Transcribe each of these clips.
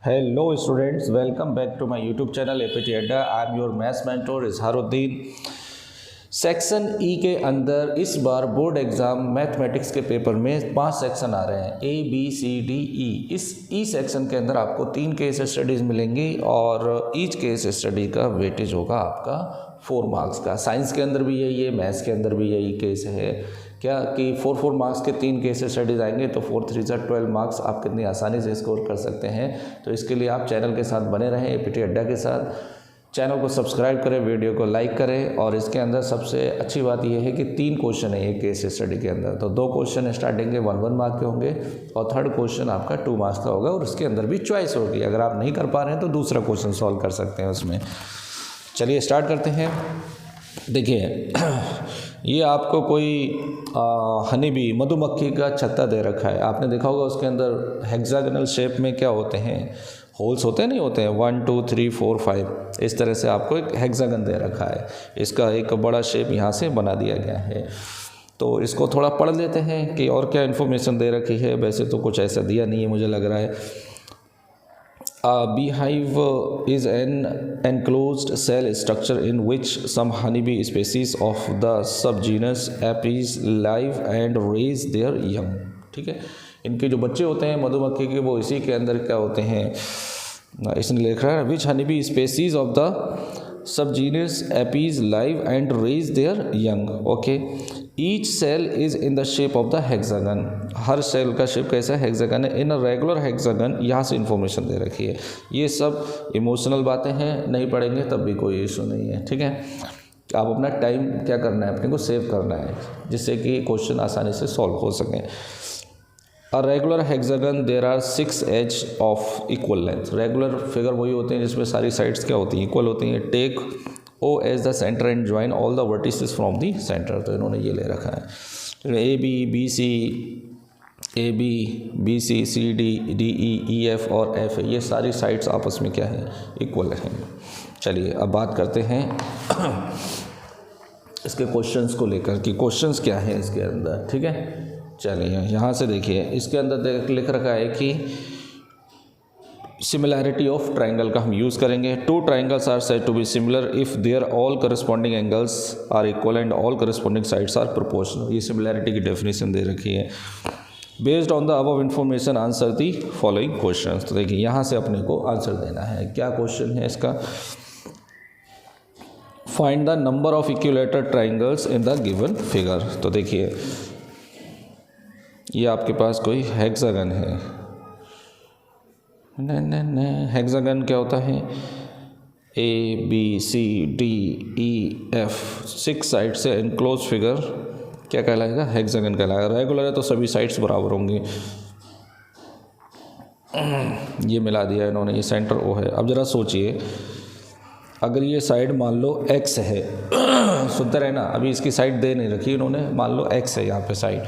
Hello students, welcome back to my YouTube channel APT Adda. I am your maths mentor Izharuddin. Section E के अंदर इस बार board exam mathematics के paper में 5 section आ रहे हैं, ए बी सी डी ई। इस ई सेक्शन के अंदर आपको 3 केस स्टडीज़ मिलेंगी और ईच केस स्टडी का वेटेज होगा आपका 4 मार्क्स का। साइंस के अंदर भी यही है, मैथ्स के अंदर भी यही केस है क्या कि 4 मार्क्स के 3 केस स्टडीज़ आएंगे तो 4 3 12 मार्क्स आप कितनी आसानी से स्कोर कर सकते हैं। तो इसके लिए आप चैनल के साथ बने रहें, एपीटी अड्डा के साथ। चैनल को सब्सक्राइब करें, वीडियो को लाइक करें। और इसके अंदर सबसे अच्छी बात यह है कि 3 क्वेश्चन है एक केस स्टडी के अंदर। तो 2 क्वेश्चन स्टार्टिंग के 1 मार्क के होंगे और थर्ड क्वेश्चन आपका 2 मार्क्स का होगा और उसके अंदर भी चॉइस होगी। अगर आप नहीं कर पा रहे हैं तो दूसरा क्वेश्चन सॉल्व कर सकते हैं उसमें। चलिए स्टार्ट करते हैं। देखिए ये आपको कोई हनी बी मधुमक्खी का छत्ता दे रखा है। आपने देखा होगा उसके अंदर हेक्सागोनल शेप में क्या होते हैं, होल्स होते नहीं होते हैं, 1 2 3 4 5 इस तरह से आपको एक हेक्सागन दे रखा है। इसका एक बड़ा शेप यहाँ से बना दिया गया है। तो इसको थोड़ा पढ़ लेते हैं कि और क्या इन्फॉर्मेशन दे रखी है। वैसे तो कुछ ऐसा दिया नहीं है मुझे लग रहा है। A beehive is an enclosed cell structure in which some honeybee species of the subgenus Apis live and raise their young। ठीक है, इनके जो बच्चे होते हैं मधुमक्खी के वो इसी के अंदर क्या होते हैं, इसने लिख रहा है which honeybee species of the subgenus Apis live and raise their young। Okay, each cell is in the shape of the hexagon. हर सेल का शेप कैसा है, हेक्सागन है। इन अ रेगुलर हेक्सागन, यहाँ से इन्फॉर्मेशन दे रखी है। ये सब इमोशनल बातें हैं, नहीं पढ़ेंगे तब भी कोई इशू नहीं है। ठीक है, आप अपना टाइम क्या करना है, अपने को सेव करना है जिससे कि क्वेश्चन आसानी से सॉल्व हो सकें। A regular hexagon there are 6 edge of equal length. Regular figure वही होते हैं जिसमें सारी साइड्स क्या होती हैं, इक्वल होती हैं। Take O as the center and join all the vertices from the center। तो इन्होंने ये ले रखा है A B B C, A B B C, C D, D E, E F और एफ है। ये सारी साइड्स आपस में क्या है, इक्वल हैं। चलिए अब बात करते हैं इसके क्वेश्चंस को लेकर कि क्वेश्चंस क्या हैं इसके अंदर। ठीक है, चलिए यहाँ से देखिए इसके अंदर लिख रखा है कि सिमिलैरिटी ऑफ ट्राइंगल का हम यूज़ करेंगे। 2 triangles are said to be similar if there all corresponding angles are equal and all corresponding sides are proportional. ये सिमिलैरिटी की डेफिनेशन दे रखी है। Based on the above information answer the following question. तो देखिए यहाँ से अपने को आंसर देना है। क्या क्वेश्चन है इसका, find the number of equilateral triangles in the given figure. तो देखिए ये आपके पास कोई हेक्सागन है। नहीं, हेक्सागन क्या होता है, A B C D E F 6 side से एनक्लोज फिगर क्या कहलाएगा, हेक्सागन कहलाएगा। रेगुलर है तो सभी साइड्स बराबर होंगी। ये मिला दिया इन्होंने, ये सेंटर ओ है। अब ज़रा सोचिए अगर ये साइड मान लो एक्स है सुनते रहे ना, अभी इसकी साइड दे नहीं रखी इन्होंने, मान लो एक्स है यहाँ पे साइड,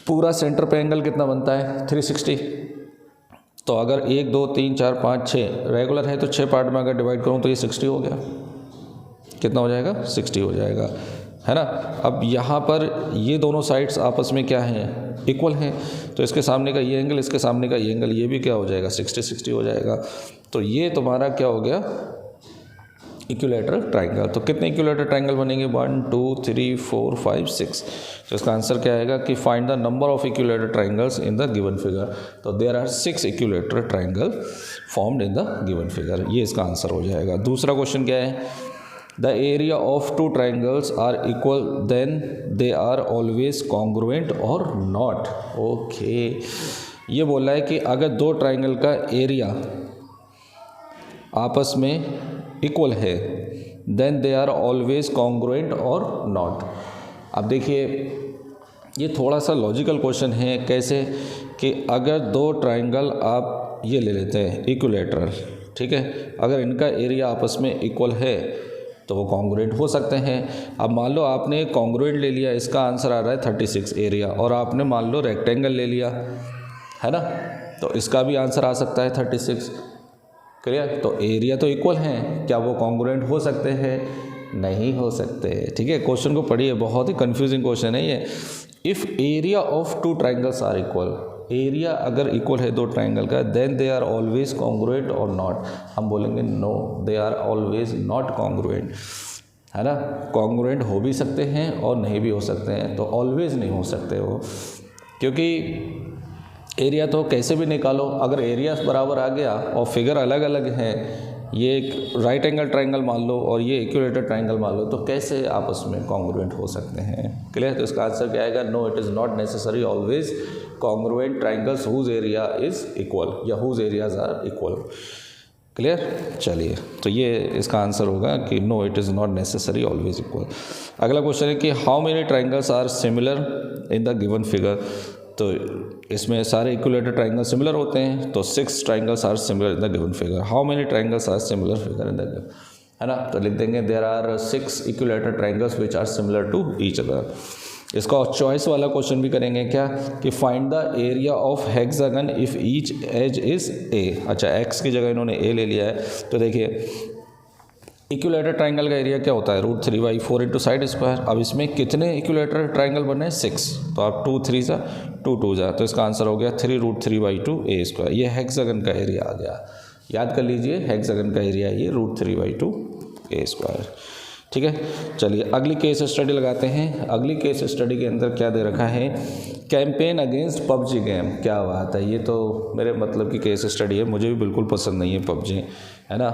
पूरा सेंटर पे एंगल कितना बनता है 360। तो अगर 1 2 3 4 5 6 रेगुलर है तो 6 पार्ट में अगर डिवाइड करूँ तो ये 60 हो गया। कितना हो जाएगा, 60 हो जाएगा, है ना। अब यहाँ पर ये दोनों साइड्स आपस में क्या हैं, इक्वल हैं। तो इसके सामने का ये एंगल, इसके सामने का ये एंगल, ये भी क्या हो जाएगा 60 60 हो जाएगा। तो ये तुम्हारा क्या हो गया, इक्विलेटरल ट्राइंगल। तो कितने इक्विलेटरल ट्राइंगल बनेंगे, 1 2 3 4 5 6। तो इसका आंसर क्या आएगा कि find the number of equilateral triangles in the given figure. तो there are 6 equilateral triangle formed in the given figure. ये इसका आंसर हो जाएगा। दूसरा क्वेश्चन क्या है, the area of 2 triangles are equal then they are always congruent और not. Okay, ये बोला है कि अगर 2 ट्राइंगल का एरिया आपस में इक्वल है then they are always congruent और नॉट। अब देखिए ये थोड़ा सा लॉजिकल क्वेश्चन है। कैसे कि अगर 2 ट्राइंगल आप ये ले लेते हैं इक्विलेटरल, ठीक है, अगर इनका एरिया आपस में इक्वल है तो वो कॉन्ग्रुएंट हो सकते हैं। अब मान लो आपने कॉन्ग्रुएंट ले लिया, इसका आंसर आ रहा है 36 एरिया, और आपने मान लो रेक्टेंगल ले लिया, है ना, तो इसका भी आंसर आ सकता है 36। क्लियर। तो एरिया तो इक्वल हैं, क्या वो कॉन्ग्रुएंट हो सकते हैं, नहीं हो सकते। ठीक है, क्वेश्चन को पढ़िए, बहुत ही कंफ्यूजिंग क्वेश्चन है ये। If area of 2 triangles are equal, area अगर इक्वल है दो ट्राइंगल का, then they are always congruent और नॉट। हम बोलेंगे no, they are always not congruent, है ना। कॉन्ग्रुएंट हो भी सकते हैं और नहीं भी हो सकते हैं, तो ऑलवेज नहीं हो सकते वो, क्योंकि एरिया तो कैसे भी निकालो, अगर एरिया बराबर आ गया और फिगर अलग अलग हैं, ये एक राइट एंगल ट्राइंगल मान लो और ये इक्विलेटरल ट्राइंगल मान लो, तो कैसे आपस में कॉन्ग्रुएंट हो सकते हैं। क्लियर। तो इसका आंसर क्या आएगा, no it is not necessary always congruent triangles whose area is equal या whose areas are equal. Clear. चलिए, तो ये इसका आंसर होगा कि no it is not necessary always equal. अगला क्वेश्चन है कि how many triangles are similar in the given figure. तो इसमें सारे इक्विलेटरल ट्राइंगल सिमिलर होते हैं, तो 6 triangles are similar in the given figure. How many triangles are similar figure in the given, है ना। तो लिख देंगे there are 6 equilateral triangles which are similar to each other. इसका चॉइस वाला क्वेश्चन भी करेंगे क्या, कि find the area of hexagon if each edge is a. अच्छा, एक्स की जगह इन्होंने ए ले लिया है, तो देखिए इक्विलेटरल ट्राइंगल का एरिया क्या होता है, √3/4 इंटू साइड स्क्वायर। अब इसमें कितने इक्विलेटरल ट्राइंगल बने हैं, 6, तो आप 2 3 जा 2 2 जा, तो इसका आंसर हो गया 3√3/2 ए स्क्वायर। ये हेक्सागन का एरिया आ गया, याद कर लीजिए हेक्सागन का एरिया ये √3/2 ए स्क्वायर। ठीक है। चलिए अगली केस स्टडी लगाते हैं। अगली केस स्टडी के अंदर क्या दे रखा है, कैंपेन अगेंस्ट पबजी गेम। क्या बात है, ये तो मेरे मतलब की केस स्टडी है, मुझे भी बिल्कुल पसंद नहीं है पबजी, है ना।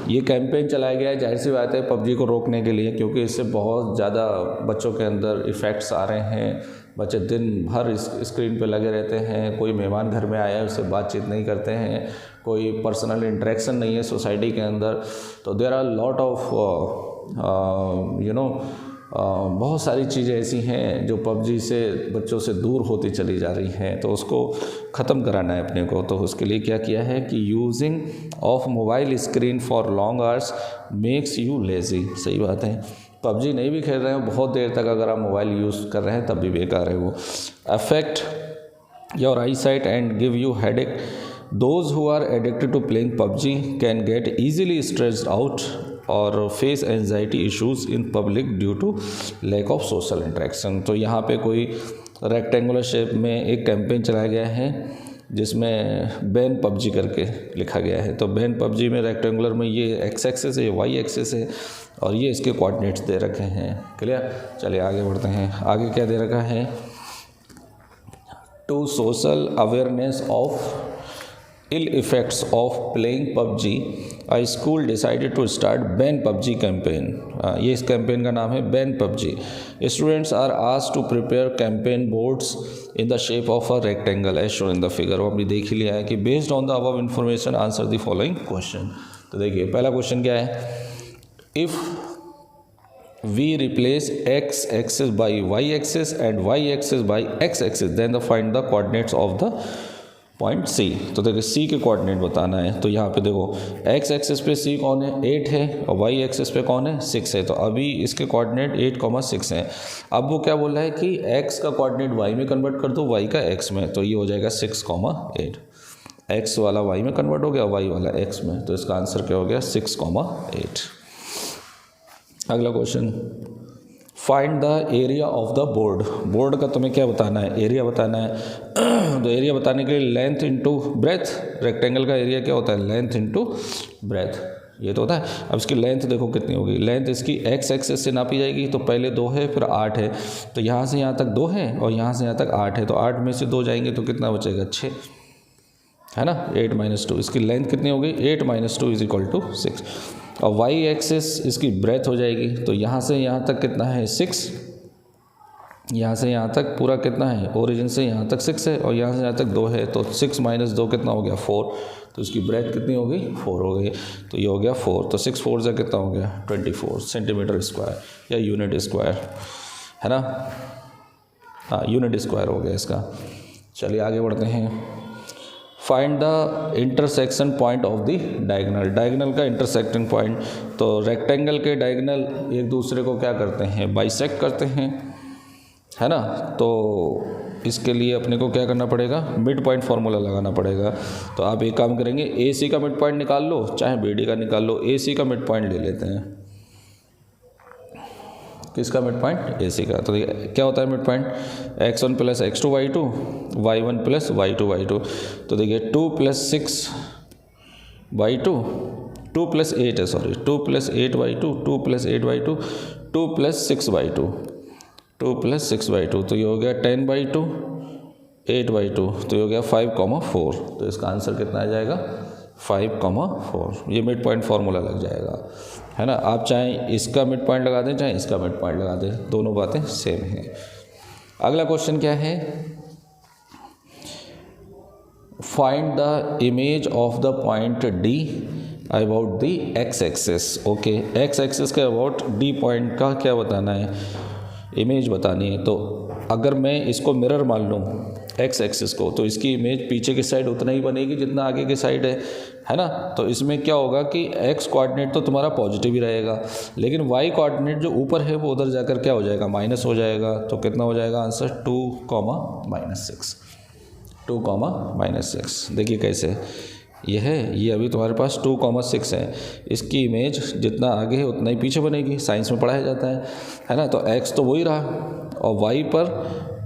ये कैंपेन चलाया गया है, जाहिर सी बात है पबजी को रोकने के लिए, क्योंकि इससे बहुत ज़्यादा बच्चों के अंदर इफ़ेक्ट्स आ रहे हैं। बच्चे दिन भर स्क्रीन पे लगे रहते हैं, कोई मेहमान घर में आया है उससे बातचीत नहीं करते हैं, कोई पर्सनल इंटरेक्शन नहीं है सोसाइटी के अंदर। तो देयर आर लॉट ऑफ बहुत सारी चीज़ें ऐसी हैं जो पबजी से बच्चों से दूर होती चली जा रही हैं, तो उसको ख़त्म कराना है अपने को। तो उसके लिए क्या किया है कि using of mobile screen for long hours makes you lazy. सही बात है, पबजी नहीं भी खेल रहे हैं बहुत देर तक, अगर आप मोबाइल यूज़ कर रहे हैं तब भी बेकार है वो। Affect your I site and give you headache. Those who are addicted to playing PUBG can get easily stressed out और face anxiety issues in public due to lack of social interaction. तो यहाँ पे कोई rectangular shape में एक campaign चलाया गया है जिसमें बैन पबजी करके लिखा गया है। तो बैन पबजी में रेक्टेंगुलर में ये एक्स एक्सेस है, ये वाई एक्सेस है और ये इसके कोऑर्डिनेट्स दे रखे हैं। क्लियर। चलिए आगे बढ़ते हैं। आगे क्या दे रखा है, to social awareness of ill effects of playing PUBG, a school decided to start ban PUBG campaign। ये इस कैंपेन का नाम है ban PUBG। Students are asked to prepare campaign boards in the shape of a rectangle as shown in the figure। वो हमने देख ही लिया है कि based on the above information answer the following question। तो देखिए पहला क्वेश्चन क्या है, if we replace x axis by y axis and y axis by x axis then find the coordinates of the point C. तो देखिए सी के coordinate बताना है, तो यहाँ पे देखो एक्स एक्सिस पे सी कौन है, 8 है, और वाई एक्सिस पे कौन है, 6 है। तो अभी इसके कोऑर्डिनेट 8,6 हैं। अब वो क्या बोल रहा है कि एक्स का कोऑर्डिनेट वाई में कन्वर्ट कर दो, वाई का एक्स में, तो ये हो जाएगा 6,8। एक्स वाला वाई में कन्वर्ट हो गया, वाई वाला एक्स में, तो इसका आंसर क्या हो गया 6,8। अगला question, find the area of the board. Board का तुम्हें क्या बताना है, एरिया बताना है। तो एरिया बताने के लिए लेंथ इंटू ब्रेथ, रेक्टेंगल का एरिया क्या होता है, लेंथ इंटू ब्रेथ, ये तो होता है। अब इसकी लेंथ देखो कितनी होगी, लेंथ इसकी एक्स एक्सेस से नापी जाएगी, तो पहले 2 है फिर 8 है, तो यहाँ से यहाँ तक 2 है और यहाँ से यहाँ तक 8 है, तो 8 में से 2 जाएंगे तो कितना बचेगा 6, है ना। 8 - 2, इसकी लेंथ कितनी होगी 8 - 2 = 6। और वाई एक्सिस इसकी ब्रेथ हो जाएगी, तो यहाँ से यहाँ तक कितना है 6, यहाँ से यहाँ तक पूरा कितना है, ओरिजिन से यहाँ तक 6 है और यहाँ से यहाँ तक 2 है, तो 6 - 2 कितना हो गया 4, तो इसकी ब्रेथ कितनी हो गई 4 हो गई, तो ये हो गया 4। तो 6 4 से कितना हो गया 24 सेंटीमीटर स्क्वायर या यूनिट स्क्वायर, है ना। हाँ यूनिट स्क्वायर हो गया इसका। चलिए आगे बढ़ते हैं। Find the intersection point of the diagonal. Diagonal का इंटरसेक्टिंग पॉइंट, तो रेक्टेंगल के डायगनल एक दूसरे को क्या करते हैं, बाइसेक्ट करते हैं, है ना। तो इसके लिए अपने को क्या करना पड़ेगा, मिड पॉइंट फार्मूला लगाना पड़ेगा। तो आप एक काम करेंगे, ए सी का मिड पॉइंट निकाल लो, चाहे बी डी का निकाल लो। ए सी का मिड पॉइंट ले लेते हैं, किसका मिड पॉइंट, AC का। तो क्या होता है mid point, x1 plus x2 y2, y1 plus y2 y2। तो देखिए 2 प्लस 6 y2, 2 प्लस 8 है, sorry 2 plus 8 y2, 2 plus 8 y2, 2 plus 6 y2, 2 plus 6 y2। तो ये हो गया 10 y2, 8 y2, तो ये हो गया 5,4। तो इसका आंसर कितना आ जाएगा, 5,4। ये मिड पॉइंट फार्मूला लग जाएगा, है ना। आप चाहे इसका मिड पॉइंट लगा दें, चाहे इसका मिड पॉइंट लगा दें, दोनों बातें सेम हैं। अगला क्वेश्चन क्या है, find the image of the point D about the x axis. Okay, x axis के अबाउट D पॉइंट का क्या बताना है, इमेज बतानी है। तो अगर मैं इसको मिरर मान लूँ x एक्सिस को, तो इसकी इमेज पीछे की साइड उतना ही बनेगी जितना आगे की साइड है ना। तो इसमें क्या होगा कि x कोऑर्डिनेट तो तुम्हारा पॉजिटिव ही रहेगा, लेकिन y कोऑर्डिनेट जो ऊपर है वो उधर जाकर क्या हो जाएगा, माइनस हो जाएगा। तो कितना हो जाएगा आंसर, 2,-6, 2,-6। देखिए कैसे ये है, ये अभी तुम्हारे पास 2,6 है, इसकी इमेज जितना आगे है उतना ही पीछे बनेगी, साइंस में पढ़ाया जाता है ना। तो x तो वही रहा, और y पर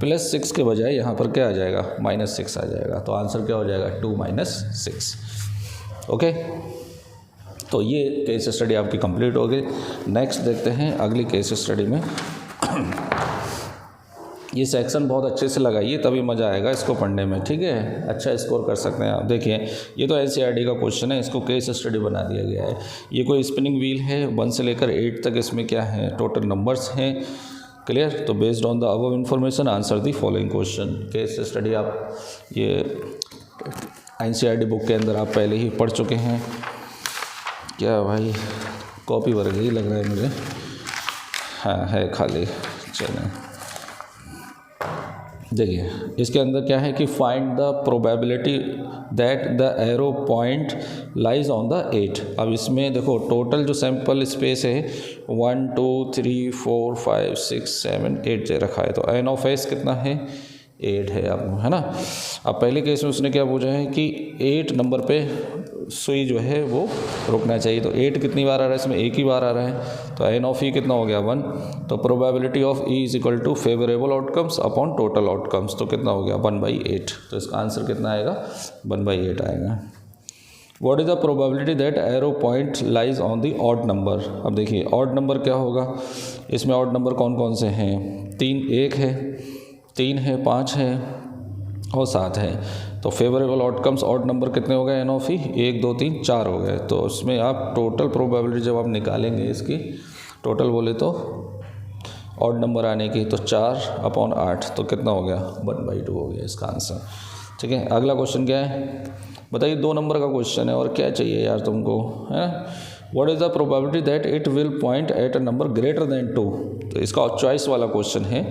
+6 के बजाय यहाँ पर क्या आ जाएगा, -6 आ जाएगा। तो आंसर क्या हो जाएगा, 2-6। ओके, तो ये केस स्टडी आपकी कंप्लीट हो गई। नेक्स्ट देखते हैं अगली केस स्टडी में। ये सेक्शन बहुत अच्छे से लगाइए, तभी मज़ा आएगा इसको पढ़ने में, ठीक है। अच्छा स्कोर कर सकते हैं आप। देखिए ये तो NCERT का क्वेश्चन है, इसको केस स्टडी बना दिया गया है। ये कोई स्पिनिंग व्हील है, 1 से लेकर 8 तक इसमें क्या है, टोटल नंबर्स हैं। क्लियर। तो based on the above information answer the following question. Case study आप ये NCERT बुक के अंदर आप पहले ही पढ़ चुके हैं। क्या भाई, कॉपी भर गई लग रहा है मुझे, हाँ है खाली, चलें। देखिए इसके अंदर क्या है कि find the probability that the arrow point lies on the 8। अब इसमें देखो टोटल जो सैंपल स्पेस है 1 2 3 4 5 6 7 8 दे रखा है। तो n(s) कितना है, 8 है अब, है ना। अब पहले केस में उसने क्या पूछा है कि 8 नंबर पे सुई जो है वो रुकना चाहिए। तो 8 कितनी बार आ रहा है, इसमें एक ही बार आ रहा है। तो n(e) कितना हो गया, 1। तो probability of E = favourable outcomes upon total outcomes, तो कितना हो गया, 1/8। तो इसका आंसर कितना आएगा, 1/8 आएगा। What is the probability that arrow point lies on the odd number. अब देखिए ऑड नंबर क्या होगा, इसमें ऑड नंबर कौन कौन से हैं, 3 1 है, 3 है, 5 है और 7 है। तो फेवरेबल आउटकम्स ऑड नंबर कितने हो गए, n(e) 1 2 3 4 हो गए। तो उसमें आप टोटल प्रोबेबिलिटी जब आप निकालेंगे इसकी टोटल बोले तो ऑड नंबर आने की, तो 4/8, तो कितना हो गया, 1/2 हो गया इसका आंसर। ठीक है। अगला क्वेश्चन क्या है बताइए, 2 नंबर का क्वेश्चन है और क्या चाहिए यार तुमको, है। What is the probability that it will point at a number greater than 2। तो इसका चॉइस वाला क्वेश्चन है।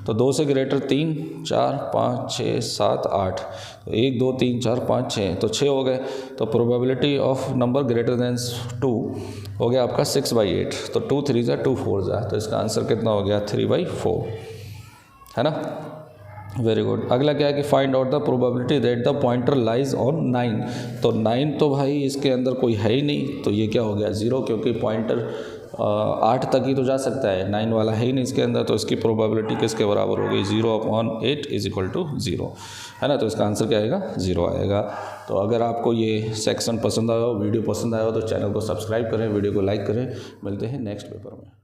तो 2 से ग्रेटर 3 4 5 6 7 8, तो 1 2 3 4 5 6, तो 6 हो गए। तो probability of number greater than 2 हो गया आपका 6/8। तो 2 3 2 4, तो इसका आंसर कितना हो गया, 3/4, है ना। Very good. अगला क्या है कि find out the probability that the pointer lies on 9। तो 9 तो भाई इसके अंदर कोई है ही नहीं, तो ये क्या हो गया, 0, क्योंकि पॉइंटर 8 तक ही तो जा सकता है, 9 वाला है ही नहीं इसके अंदर। तो इसकी प्रोबेबिलिटी किसके बराबर हो गई, 0/8 = 0, है ना। तो इसका आंसर क्या आएगा, 0 आएगा। तो अगर आपको ये सेक्शन पसंद आया हो, वीडियो पसंद आया हो, तो चैनल को सब्सक्राइब करें, वीडियो को लाइक करें। मिलते हैं नेक्स्ट पेपर में।